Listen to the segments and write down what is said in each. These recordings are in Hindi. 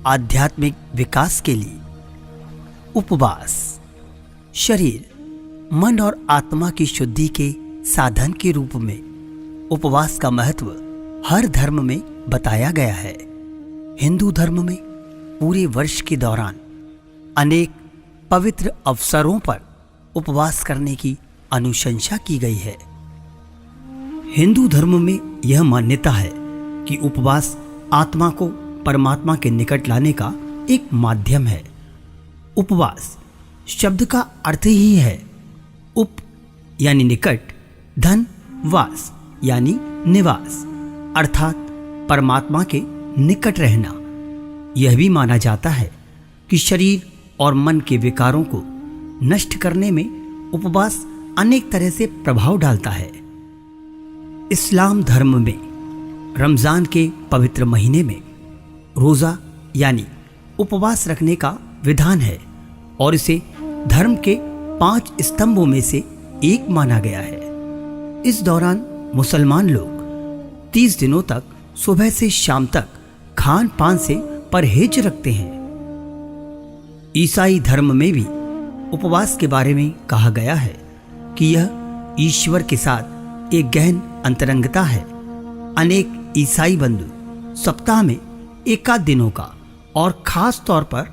आध्यात्मिक विकास के लिए उपवास शरीर, मन और आत्मा की शुद्धि के साधन के रूप में उपवास का महत्व हर धर्म में बताया गया है। हिंदू धर्म में पूरे वर्ष के दौरान अनेक पवित्र अवसरों पर उपवास करने की अनुशंसा की गई है। हिंदू धर्म में यह मान्यता है कि उपवास आत्मा को परमात्मा के निकट लाने का एक माध्यम है। उपवास शब्द का अर्थ ही है उप यानी निकट, धन, वास यानी निवास, अर्थात परमात्मा के निकट रहना। यह भी माना जाता है कि शरीर और मन के विकारों को नष्ट करने में उपवास अनेक तरह से प्रभाव डालता है। इस्लाम धर्म में रमजान के पवित्र महीने में रोजा यानी उपवास रखने का विधान है और इसे धर्म के 5 स्तंभों में से एक माना गया है। इस दौरान मुसलमान लोग 30 दिनों तक सुबह से शाम तक खान पान से परहेज रखते हैं। ईसाई धर्म में भी उपवास के बारे में कहा गया है कि यह ईश्वर के साथ एक गहन अंतरंगता है। अनेक ईसाई बंधु सप्ताह में एकाध दिनों का और खास तौर पर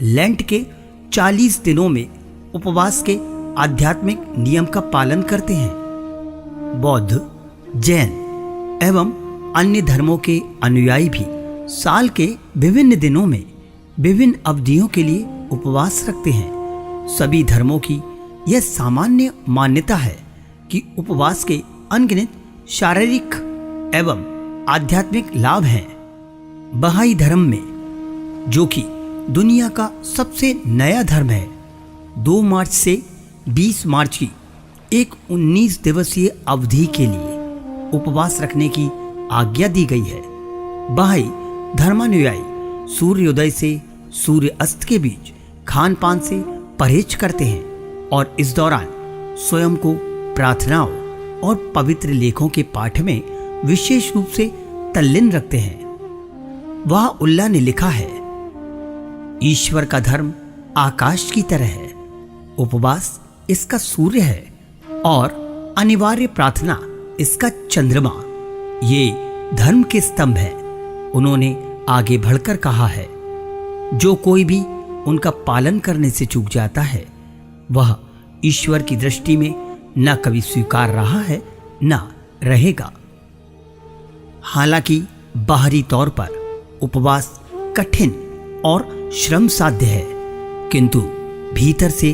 लेंट के 40 दिनों में उपवास के आध्यात्मिक नियम का पालन करते हैं। बौद्ध, जैन एवं अन्य धर्मों के अनुयायी भी साल के विभिन्न दिनों में विभिन्न अवधियों के लिए उपवास रखते हैं। सभी धर्मों की यह सामान्य मान्यता है कि उपवास के अनगिनत शारीरिक एवं आध्यात्मिक लाभ हैं। बहाई धर्म में, जो कि दुनिया का सबसे नया धर्म है, 2 मार्च से 20 मार्च की एक 19 दिवसीय अवधि के लिए उपवास रखने की आज्ञा दी गई है। बहाई धर्मानुयायी सूर्योदय से सूर्य अस्त के बीच खान पान से परहेज करते हैं और इस दौरान स्वयं को प्रार्थनाओं और पवित्र लेखों के पाठ में विशेष रूप से तल्लीन रखते हैं। वाह-उल्लाह ने लिखा है, ईश्वर का धर्म आकाश की तरह है, उपवास इसका सूर्य है और अनिवार्य प्रार्थना इसका चंद्रमा। ये धर्म के स्तंभ है। उन्होंने आगे बढ़कर कहा है, जो कोई भी उनका पालन करने से चूक जाता है वह ईश्वर की दृष्टि में न कभी स्वीकार रहा है न रहेगा। हालांकि बाहरी तौर पर उपवास कठिन और श्रम साध्य है, किंतु भीतर से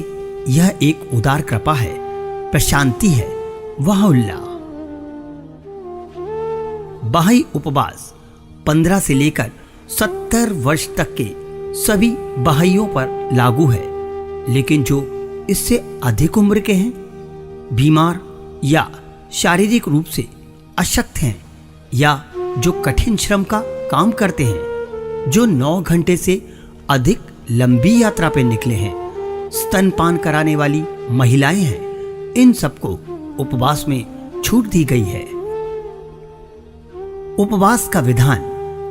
यह एक उदार कृपा है, प्रशांति है, वाह-उल्लाह। बहाई उपवास 15 से लेकर 70 वर्ष तक के सभी बहाइयों पर लागू है, लेकिन जो इससे अधिक उम्र के हैं, बीमार या शारीरिक रूप से अशक्त हैं या जो कठिन श्रम का काम करते हैं, जो 9 घंटे से अधिक लंबी यात्रा पर निकले हैं, स्तनपान कराने वाली महिलाएं हैं, इन सबको उपवास में छूट दी गई है। उपवास का विधान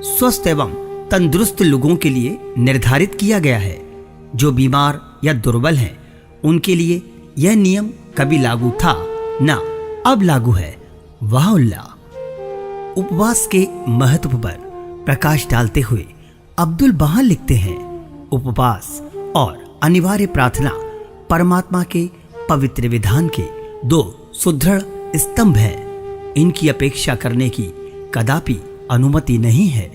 स्वस्थ एवं तंदुरुस्त लोगों के लिए निर्धारित किया गया है। जो बीमार या दुर्बल हैं, उनके लिए यह नियम कभी लागू था ना अब लागू है। वाह-उल्लाह। उपवास के महत्व पर प्रकाश डालते हुए अब्दुल बहा लिखते हैं, उपवास और अनिवार्य प्रार्थना परमात्मा के पवित्र विधान के 2 सुदृढ़ स्तंभ हैं। इनकी अपेक्षा करने की कदापि अनुमति नहीं है।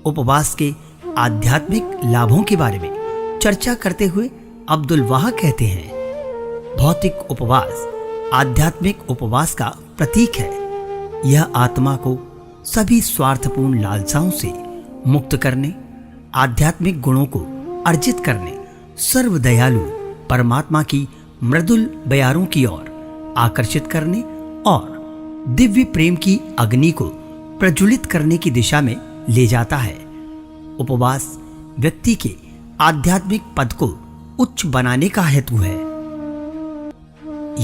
उपवास के आध्यात्मिक लाभों के बारे में चर्चा करते हुए अब्दुल वहा कहते हैं, भौतिक उपवास आध्यात्मिक उपवास का प्रतीक है। यह आत्मा को सभी स्वार्थपूर्ण लालसाओं से मुक्त करने, आध्यात्मिक गुणों को अर्जित करने, सर्वदयालु परमात्मा की मृदुल बयारों की ओर आकर्षित करने और दिव्य प्रेम की अग्नि को प्रज्वलित करने की दिशा में ले जाता है। उपवास व्यक्ति के आध्यात्मिक पद को उच्च बनाने का हेतु है।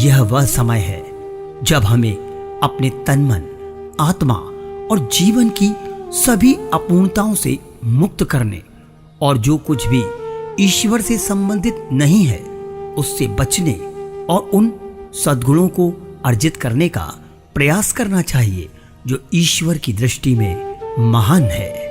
यह वह समय है जब हमें अपने तन, मन, आत्मा और जीवन की सभी अपूर्णताओं से मुक्त करने और जो कुछ भी ईश्वर से संबंधित नहीं है उससे बचने और उन सद्गुणों को अर्जित करने का प्रयास करना चाहिए जो ईश्वर की दृष्टि में महान है।